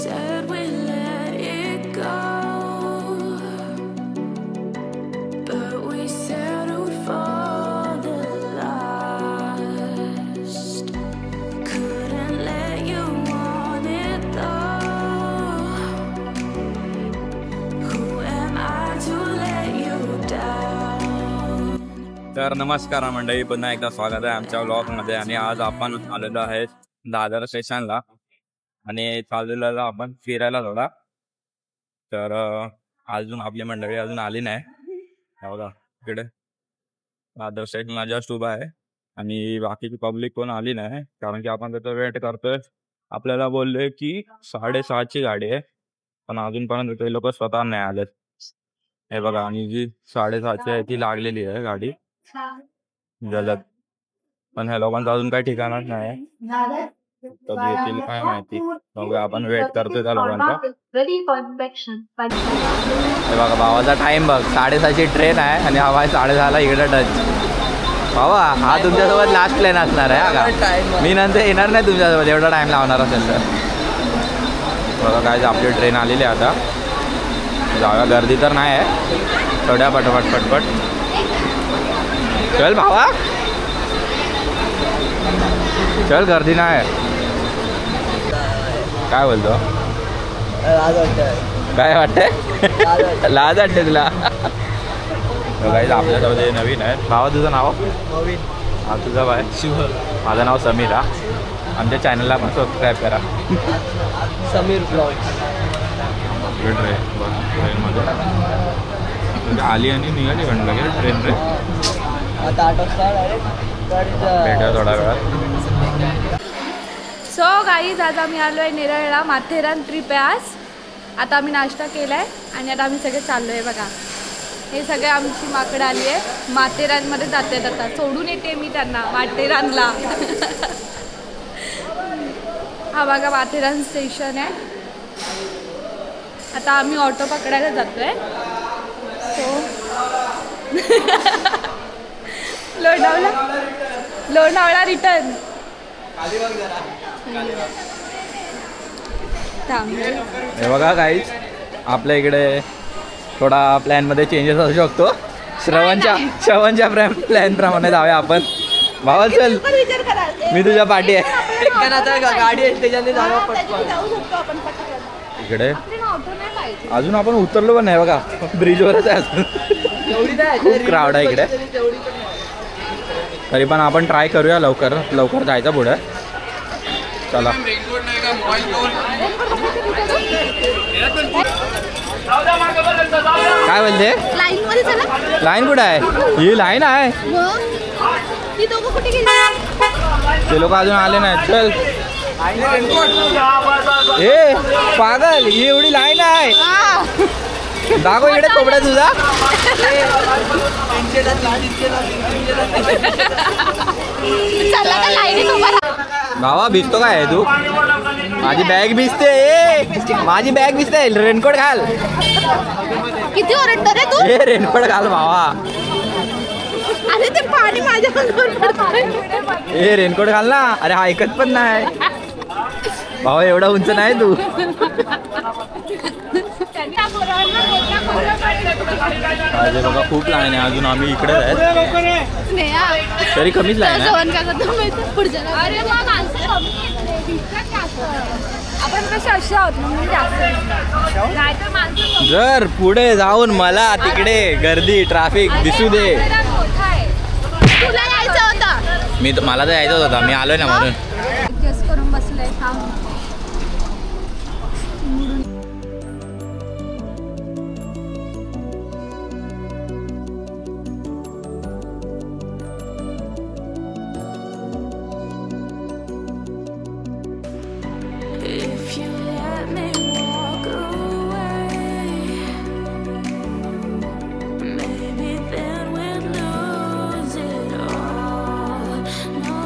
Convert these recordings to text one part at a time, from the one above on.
said we let it go, but we settled for the last. Couldn't let you want it though. Who am I to let you down? तर नमस्कार मंडळी, पुन्हा एकदा स्वागत आहे आमच्या व्लॉगमध्ये. आणि आज आपण आलेलो आहे दादर स्टेशनला आणि चाललेलो आपण फिरायला थोडा. तर अजून आपली मंडळी अजून आली नाही. बघा इकडे दादर स्टेशनला जस्ट उभा आहे आणि बाकीची पब्लिक कोण आली नाही, कारण की आपण त्याचा वेट करतोय. आपल्याला बोलले की 6:30ची गाडी आहे, पण अजूनपर्यंत ते लोक स्वतः नाही आलेत. हे बघा, आणि जी 6:30ची आहे ती लागलेली आहे गाडी जलद, पण ह्या लोकांचं अजून काही ठिकाणच नाही. कधी येतील काय माहिती. बघा आपण वेट करतोय त्या लोकांचा. हे बघा भावाचा टाइम बघ, 6:30ची ट्रेन आहे आणि हवा आहे 6:30ला इकडे टच. भावा हा तुमच्यासोबत लास्ट प्लेन असणार आहे का? मी नंतर येणार नाही तुमच्यासोबत, एवढा टाइम लावणार असेल तर. बघा काय आपली ट्रेन आलेली आहे आता. जागा गर्दी तर नाही आहे, थोड्या पटपट पटपट. चल भावा चल, गर्दी नाही. काय बोलतो? काय वाटतंय? लाज वाटते तुला? काही आपल्यासोबत नवीन आहे. भावा तुझं नाव? हा तुझं बाय? शिव. माझं नाव समीर. आमच्या चॅनलला पण सबस्क्राईब करा. समीर ब्लॉग्स. ट्रेनमध्ये आली आणि निघाली पण लगेच ट्रेन रे. आता 8 वाजता भेटा थोडा वेळात. सो गाईज, आज आम्ही आलो आहे नेरळला. माथेरान ट्रिप आहे आज. आता आम्ही नाश्ता केला आहे आणि आता आम्ही सगळे चाललो आहे. बघा हे सगळे आमची माकडं आली आहे. माथेरानमध्ये जाते आता, सोडून येते मी त्यांना माथेरानला. हा बघा माथेरान स्टेशन आहे. आता आम्ही ऑटो पकडायला जातोय. So Lonavala return. हे बघा गाईज, आपल्या इकडे थोडा प्लॅनमध्ये चेंजेस असू शकतो. श्रवणच्या प्लॅन प्रमाणे जाऊया आपण. भावा चल, मी तुझ्या पाठी आहे. गाडी इकडे अजून आपण उतरलो पण नाही. बघा ब्रिजवरच आहे अजून. खूप क्राऊड आहे इकडे. तरी पण आपण ट्राय करूया लवकर जायचं पुढे. चला. काय बोलते? लाईन कुठे आहे? ही लाईन आहे. ते लोक अजून आले नाहीत. चल ए पागल, ही एवढी लाईन आहे. दाखव इकडे कोबडा तुझा. भावा भिजतो काय तू? माझी बॅग भिजते. माझी बॅग भिजते. रेनकोट घाल. किती ओरडतो रे तू? ए रेनकोट घाल भावा. अरे ते पाणी माझ्या अंगावर पडतंय. ए रेनकोट घाल ना. अरे हा ऐकत पण नाही भावा, एवढा उंच नाही तू. बघा खूप लाईन आहे अजून. आम्ही इकडेच आहे, तरी कमीच लाईन आहे. जर पुढे जाऊन मला तिकडे गर्दी ट्रॅफिक दिसू दे. मला तर यायचंच होता, मी आलोय ना म्हणून. करून बसलंय. If you let me walk away, maybe then we'd lose it all. No,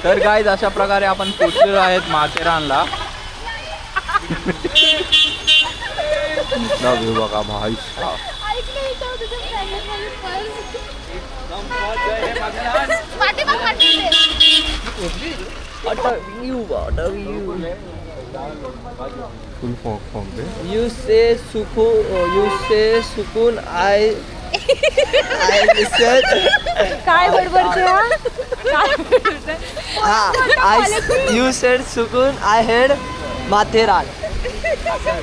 तर गाईज अशा प्रकारे आपण पोचलेलो आहेत माथेरानला. व्ह्यू बघा भाई. You say sukun I listen. काय बडबडते You said sukun I heard Matheran.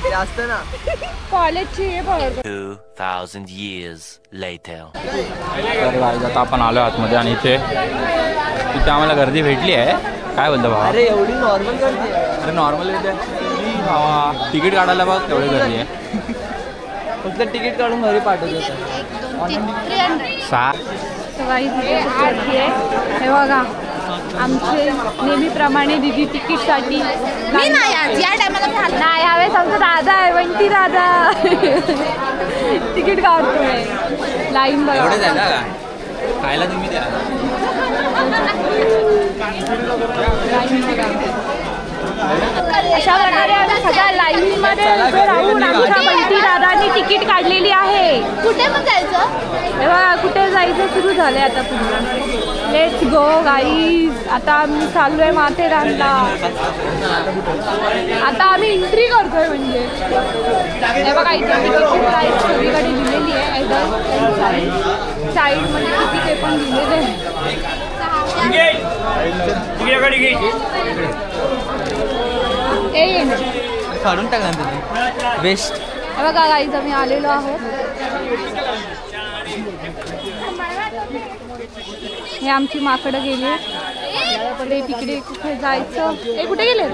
ते असतं ना. कॉलेजची 2,000 years later. तर गाईज आता आपण आलो आतमध्ये आणि इथे आम्हाला गर्दी भेटली आहे. काय बोलतो भावा? अरे एवढी नॉर्मल गर्दी आहे. अरे नॉर्मल इथे भावा तिकीट काढायला बघ तेवढी गर्दी आहे. फक्त तिकीट काढून घरी पाठवतो. 6 हे बघा आमचे नेहमीप्रमाणे दिदी तिकीटसाठी नाही यावेळेस आमचा दादा आहे वंटी दादा तिकीट काढतोय. लाईन बघा एवढे झालं का खायला तुम्ही द्या. लाईन बघा. अशा प्रकारे आम्ही सगळ्या लाईन मध्ये उभे राहून आमच्या बंटी दादानी तिकीट काढलेली आहे. कुठे पण जायचं तेव्हा कुठे जायचं सुरू झालंय आता पुन्हा. Let's go guys. आता आम्ही चाललोय माथेरानला. आता आम्ही एंट्री करतोय म्हणजे हे बघा इथे तिकीटची प्राईस सगळीकडे दिलेली आहे. साईड मध्ये किती ते पण दिलेले आहे. काढून टाकला तुम्ही वेस्ट. हे बघा गाईज आम्ही आलेलो आहोत. हे आमची माकडं गेली. पुढे तिकडे कुठे जायचं. हे कुठे गेले?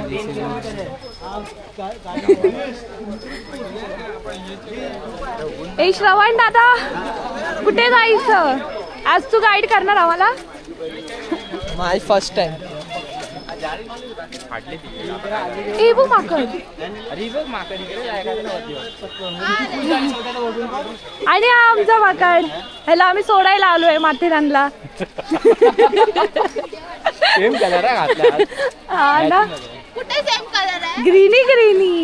ए श्रवण दादा कुठे जायचं आज? तू गाईड करणार आम्हाला? माय फर्स्ट टाइम. ए बघ माकड. आणि हा आमचा माकड. ह्याला आम्ही सोडायला आलोय माथेरानला. सेम कलर आहे घातला. हा ना कुठे सेम कलर आहे? Greeny greeny.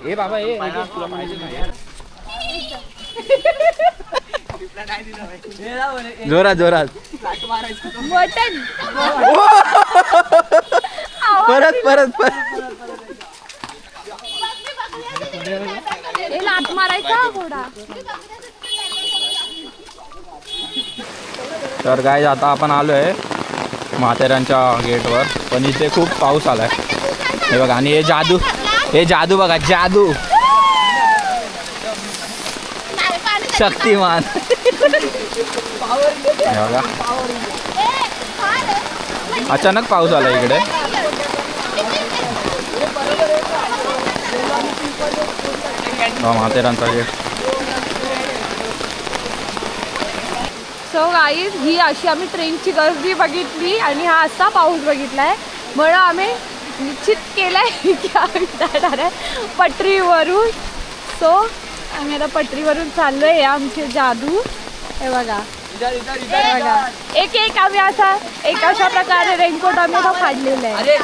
ए बाबा ए जोरात जोरात मटन. परत परत परत. लात मारायचा घोडा. तर गाईज आता आपण आलोय माथेरानच्या गेटवर. पण इथे खूप पाऊस आलाय हे बघा. आणि हे जादू बघा जादू. शक्तिमान बघा. अचानक पाऊस आला इकडे. माथेरानचा गेट. सो गाईज ही अशी आम्ही ट्रेनची गर्दी बघितली आणि हा असा पाऊस बघितलाय. म्हणून आम्ही निश्चित केलंय की आम्ही जाणार आहे पटरीवरून. सो आम्ही आता पटरीवरून चाललोय. आमचे जादू हे बघा. एक एक आम्ही असा एक अशा प्रकारे रेनकोट आम्ही आता फाडलेला आहे.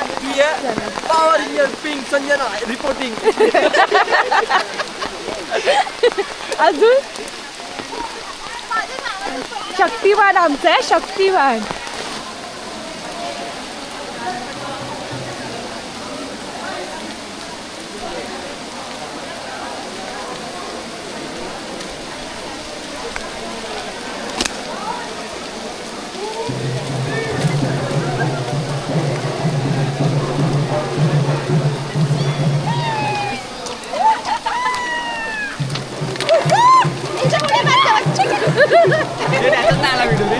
रिपोर्टिंग. अजून शक्तिमान आमचं आहे शक्तिमान.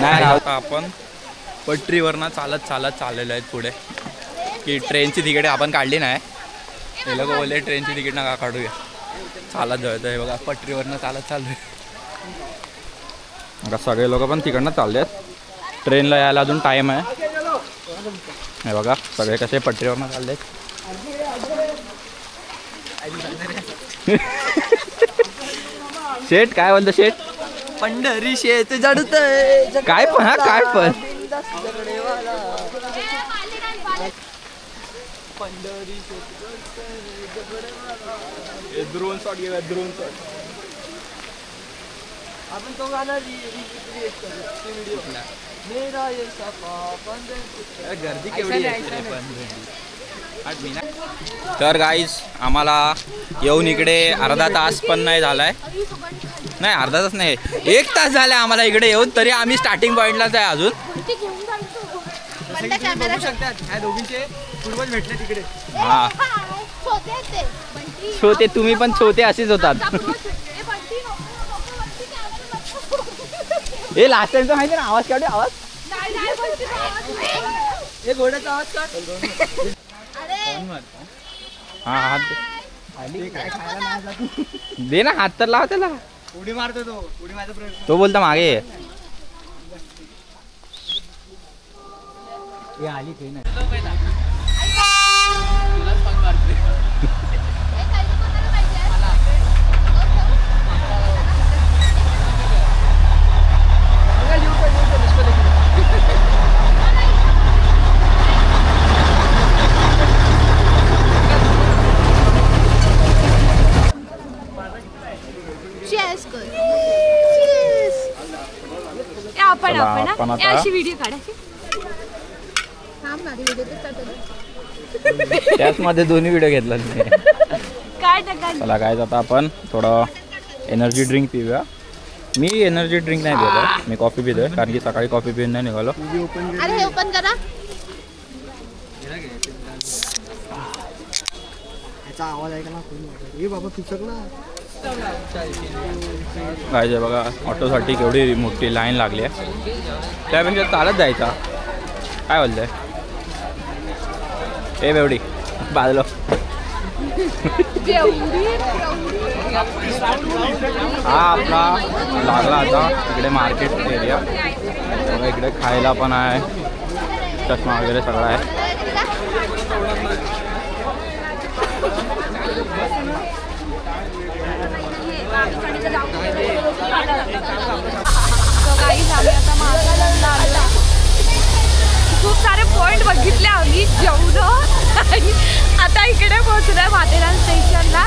नाही आता आपण पटरीवरनं चालत चाललेलो आहेत पुढे. की ट्रेनची तिकीट आपण काढली नाही. हे लोक बोलले ट्रेनची तिकीट नका काढूया. चालत जायचं आहे बघा. पटरीवरनं चालत चाललोय. आता सगळे लोक पण तिकडनं चालले आहेत. ट्रेनला यायला अजून टाईम आहे. हे बघा सगळे कसे पटरीवरनं चालले आहेत. शेठ काय बोलतो शेठ? पंढरी शेत जडतय काय पण हा काय पण पंढरी ड्रोन शॉट गेला ड्रोन शॉट आपण तो गाणं व्हिडिओ मेरा ये सफा पंढरी गर्दी केवढी तर गाईज आम्हाला येऊन इकडे अर्धा तास पण नाही झालाय नाही अर्धा तास नाही 1 तास झालाय आम्हाला इकडे येऊन तरी आम्ही स्टार्टिंग पॉइंटलाच आहे अजून दोघींचे पूर्वज भेटले तिकडे हा छोटे तुम्ही पण छोटे असेच होतात हे लास्ट टाइमचा माहिती ना आवाज काढू आवाज हे घोड्याचा आवाज काढ हा हात दे ना हात तर लाव त्याला उडी मारतो तो उडी मारतो प्रयत्न तो बोलता मागे ये. आली काही नाही आपण अशी व्हिडिओ काढायची त्याच मध्ये दोन्ही व्हिडिओ घेतला चला काय आता आपण थोडं एनर्जी ड्रिंक पिऊया मी एनर्जी ड्रिंक नाही पितो मी कॉफी पितोय कारण की सकाळी कॉफी पिऊन नाही निघालो अरे ओपन करा याचा आवाज ऐका ना हे बाबा पिचक ना काय बघा ऑटोसाठी केवढी मोठी लाईन लागली आहे त्यापेक्षा चालत जायचा काय बोलतंय ए बेवडी बाजलो हा आपला लागला आता इकडे मार्केट एरिया इकडे खायला पण आहे चष्मा वगैरे सगळं आहे खूप सारे पॉइंट बघितले आम्ही जेवलो आता इकडे पोहोचलोय माथेरान स्टेशनला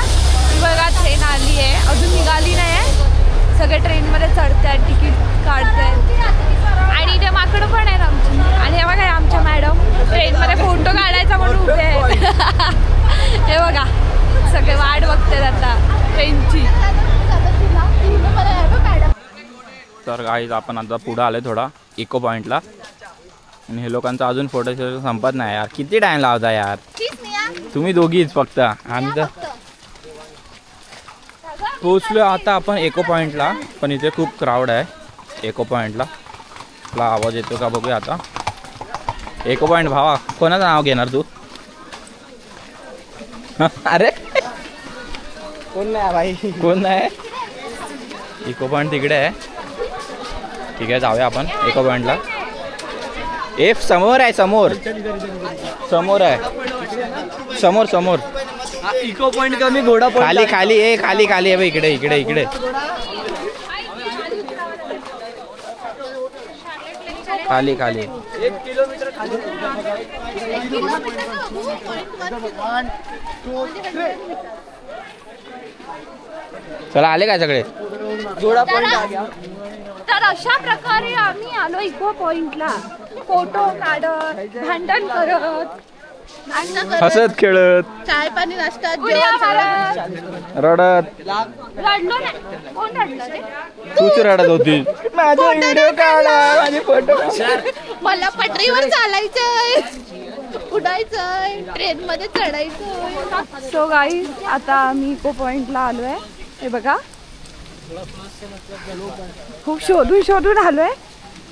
बघा ट्रेन आली आहे अजून निघाली नाही आहे सगळे ट्रेनमध्ये चढतायत तिकीट काढतायत आणि इथे माकडं पण आहेत आमची आणि हे बघा आमच्या मॅडम ट्रेनमध्ये फोटो काढायचा म्हणून उभे आहेत हे बघा सगळे वाट बघतात आता ट्रेनची तर गाईज आपण आता पुढं आले थोडा इको पॉईंटला आणि हे लोकांचा अजून फोटो संपत नाही यार किती टाइम लावता यार तुम्ही दोघीच फक्त आम्ही तर पोचलो आता आपण इको पॉईंटला पण इथे खूप क्राऊड आहे इको पॉईंटला आपला आवाज येतो का बघूया आता इको पॉईंट भावा कोणाचं नाव घेणार तू अरे कोण नाही भाई कोण नाही इको पॉईंट तिकडे आहे ठीक आहे जाऊया आपण इको पॉईंटला एफ समोर आहे समोर समोर आहे समोर समोर इको पॉइंट कमी घोडा खाली खाली ए खाली खाली आहे इकडे इकडे इकडे खाली खाली 1 किलोमीटर खाली चला आले काय सगळे घोडा पॉइंट आ गया तर अशा प्रकारे आम्ही आलो इको पॉइंटला फोटो काढत भांडण करत हसत खेळत चाय पाणी नाश्ता रडत रडलो नाही कोण रडलं रे तूच रडत होती माझा व्हिडिओ काढा माझे फोटो मला पटरीवर चालायचंय उडायचंय ट्रेन मध्ये चढायचंय सो गाईज आता आम्ही इको पॉइंटला आलोय हे बघा खूप शोधून शोधून आलोय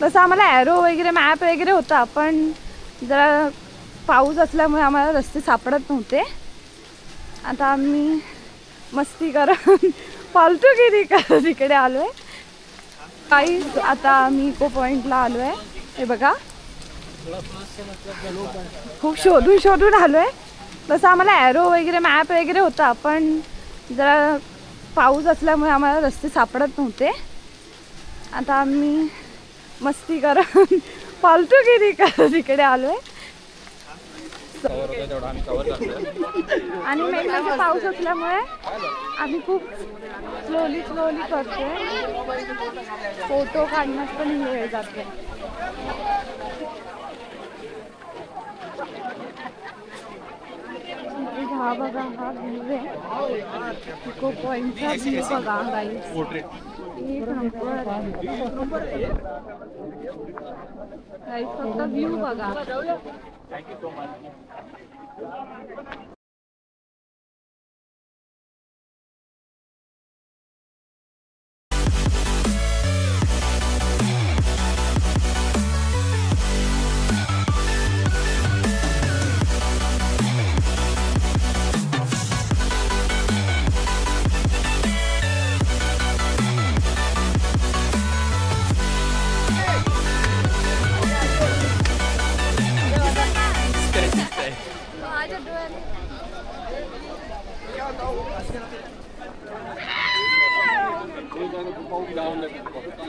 तसं आम्हाला ॲरो वगैरे मॅप वगैरे होता पण जरा पाऊस असल्यामुळे आम्हाला रस्ते सापडत नव्हते आता आम्ही मस्ती करत फालतूगिरी करत इकडे आलोय काही आता आम्ही इको पॉइंटला आलोय हे बघा खूप शोधून शोधून आलोय तसं आम्हाला ॲरो वगैरे मॅप वगैरे होता पण जरा पाऊस असल्यामुळे आम्हाला रस्ते सापडत नव्हते आता आम्ही मस्ती करून फालतूगिरी करत इकडे आलोय. आणि मेन म्हणजे पाऊस असल्यामुळे आम्ही खूप स्लोली करतोय. फोटो काढण्यात पण वेळ जाते. हा बघा हा व्ह्यू आहे. इको पॉइंटचा व्ह्यू बघा गाईस. फक्त व्ह्यू बघा.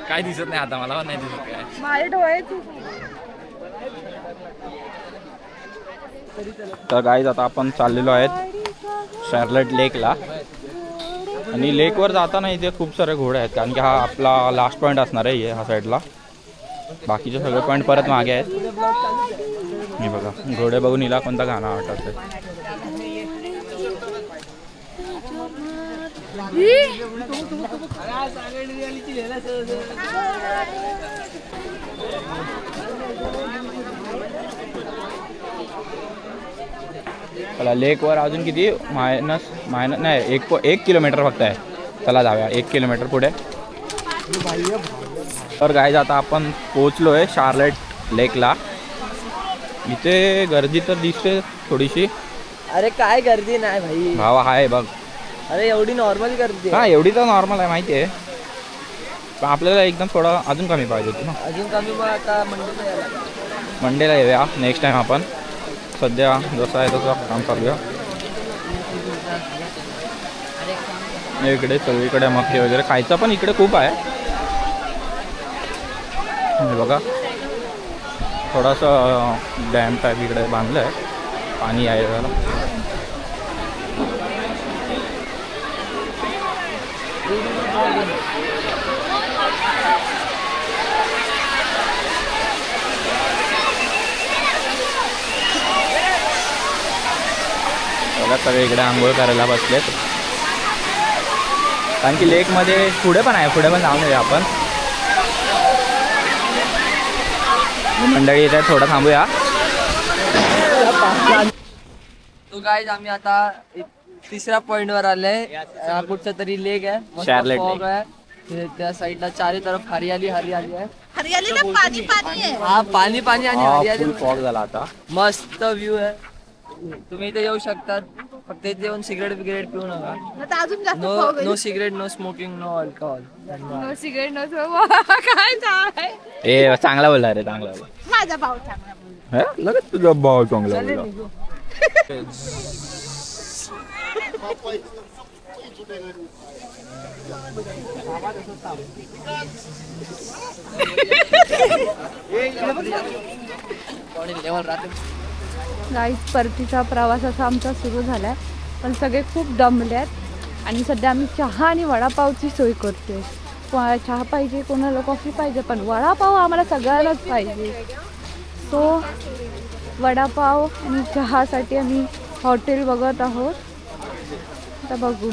काय दिसत नाही आता मला, नाही दिसत काय. माझे डोळे तर गाईज आता आपण चाललेलो आहेत शार्लेट लेकला. आणि लेकवर जाताना इथे खूप सारे घोडे आहेत, कारण की हा आपला लास्ट पॉईंट असणार आहे ह्या साईडला. बाकीचे सगळे पॉईंट परत मागे आहेत. मी बघा घोडे बघून हिला कोणता गाणं आवडतं. चला लेकवर अजून किती मायनस नाही 1 किलोमीटर फक्त आहे. चला जाऊया 1 किलोमीटर पुढे. तर गाईज आता आपण पोचलो आहे शार्लेट लेकला. इथे गर्दी तर दिसते थोडीशी. अरे काय गर्दी नाही भाई. भावा आहे बघ. अरे एवढी नॉर्मल गर्दी. हा एवढी तर नॉर्मल आहे माहिती आहे, पण आपल्याला एकदम थोडा अजून कमी पाहिजे होती ना. अजून कमी. मग आता मंडेला येऊया नेक्स्ट टाइम आपण. सध्या जसं आहे तसं काम चालूया. इकडे सगळीकडे मक्की वगैरे खायचं पण इकडे खूप आहे. बघा थोडासा डॅम टाईप इकडे बांधलं आहे, पाणी आहे जरा. बघा सगळे इकडे आंघोळ करायला बसलेत, कारण की लेकमध्ये पुढे पण आहे. पुढे पण जाऊन येऊया आपण. मंडळी येत आहे, थोडं थांबूया. तो गाईज आम्ही आता 3ऱ्या पॉइंट वर आले. कुठचा तरी लेक आहे, शार्लेट फॉग आहे. त्या साईडला चारी तरफ हरियाली आहे. हरियाली ना पाणी आहे. हा पाणी आणि हरियाली. फॉग झाला आता. मस्त व्ह्यू आहे. तुम्ही इथे येऊ शकता. फक्त इथे येऊन सिगरेट पिऊ नका. अजून जास्त no cigarette, no smoking, no alcohol. No cigarette no काय चालय. ए चांगला बोलला रे, चांगला बोलला. माझा भाऊ चांगला बोलला. लगेच तुझा भाऊ चांगला बोलला. गाईस परतीचा प्रवास असा आमचा सुरू झालाय, पण सगळे खूप दमले आहेत. आणि सध्या आम्ही चहा आणि वडापावची सोय करतोय. कोणाला चहा पाहिजे, कोणाला कॉफी पाहिजे, पण वडापाव आम्हाला सगळ्यांनाच पाहिजे. सो वडापाव आणि चहासाठी आम्ही हॉटेल बघत आहोत. आता बघू.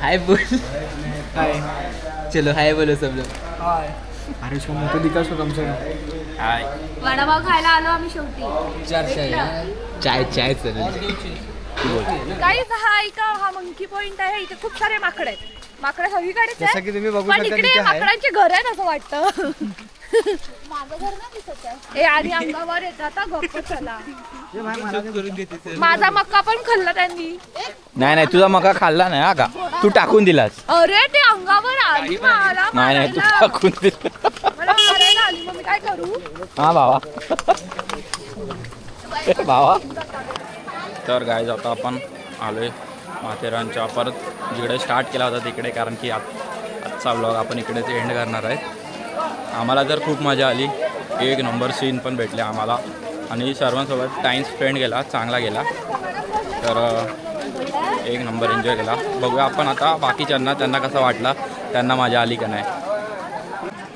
हाय बोल. हाय चलो हाय बोलो सब लोग. अरे उसका मुंह तो दिखा, उसको कम से हाय. वडापाव खायला आलो आम्ही शेवटी. चाय चल. गाईस हा ऐका, हा मंकी पॉइंट आहे. इथे खूप सारे माकड आहेत. माकड सगळीकडेच जसं की तुम्ही आहे, बघू पण शकता इकडे तिथे आहे. माकडांचे घर आहेत असं वाटतं. ए आणि अंगावर येतात गप्प चला. माझा मक्का पण खाल्ला त्यांनी. नाही नाही तुझा मका खाल्ला नाही हा का तू टाकून दिलास. अरे ते अंगावर आली मला. नाही नाही तू टाकून दिला. मला मारायला आली मग मी काय करू. हा भावा भावा. तर गाईज आता आपण आलोय माथेरानच्या परत जिकडे स्टार्ट केला होता तिकडे, कारण की आजचा व्लॉग आपण इकडेच एंड करणार आहे. आम्हाला तर खूप मजा आली, एक नंबर सीन पण भेटले आम्हाला आणि सर्वांसोबत टाईम स्पेंड केला, चांगला गेला. तर एक नंबर एन्जॉय केला. बघूया आपण आता बाकीच्यांना, त्यांना कसं वाटला, त्यांना मजा आली का नाही.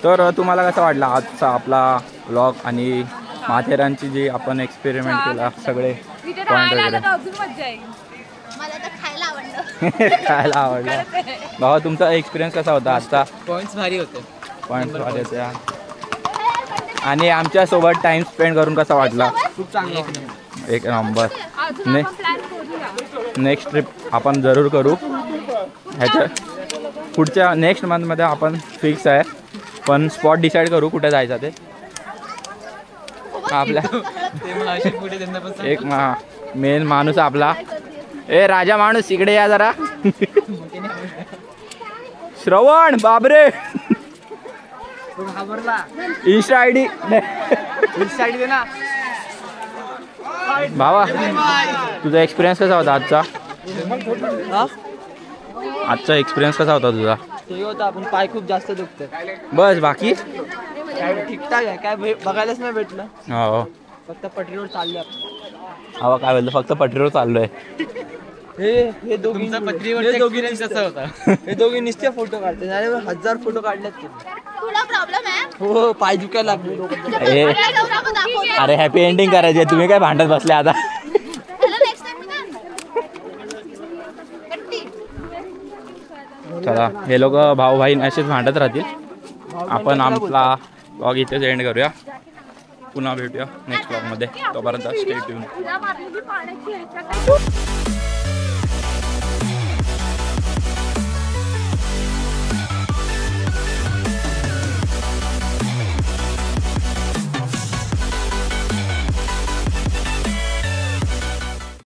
तर तुम्हाला कसं वाटला आजचा आपला व्लॉग आणि माथेरानची जी आपण एक्सपेरिमेंट केला सगळे पॉईंट वगैरे. अजून मजा येईल. मला तर खायला आवडलं. खायला आवडलं. भावा तुमचा एक्सपिरियन्स कसा होता आजचा. पॉईंट्स भारी होते. पॉईंट्स भारी होते आणि आमच्यासोबत टाइम स्पेंड करून कसा वाटला. खूप चांगलं. एक नंबर. अजून आपण प्लॅन करूया. नेक्स्ट ट्रिप आपण जरूर करू. ह्याच्या पुढच्या नेक्स्ट मंथमध्ये आपण फिक्स आहे, पण स्पॉट डिसाईड करू कुठे जायचं ते. आपल्या एक मेन माणूस आपला, ए राजा माणूस इकडे या जरा. श्रवण बाबरे इंस्टा आयडी दे ना. भावा तुझा एक्सपिरियन्स कसा होता आजचा. आजचा एक्सपिरियन्स कसा होता तुझा. ते होता आपण पाय खूप जास्त दुखतात. बस बाकी काय ठीकठाक आहे, काय बघायलाच नाही भेटलं. हो फक्त पटरीवर चालले आपण. हवा काय बोलतो, फक्त पटरीवर चाललोय. हे दोघी नुसते फोटो काढते. 1000 फोटो काढलेत. तुला प्रॉब्लेम आहे. हो पाय दुखायला लागले. ए अरे हॅपी एंडिंग करायची आहे, तुम्ही काय भांडत बसले आता. नेक्स्ट टाइम चला हे लोक भाऊ बहीण असेच भांडत राहतील. आपण आपला व्लॉग इथेच एंड करूया. पुन्हा भेटूया नेक्स्ट व्लॉगमध्ये. तोपर्यंत स्टे ट्यून. तुला मारलेली पाण्याची ह्याच्या काही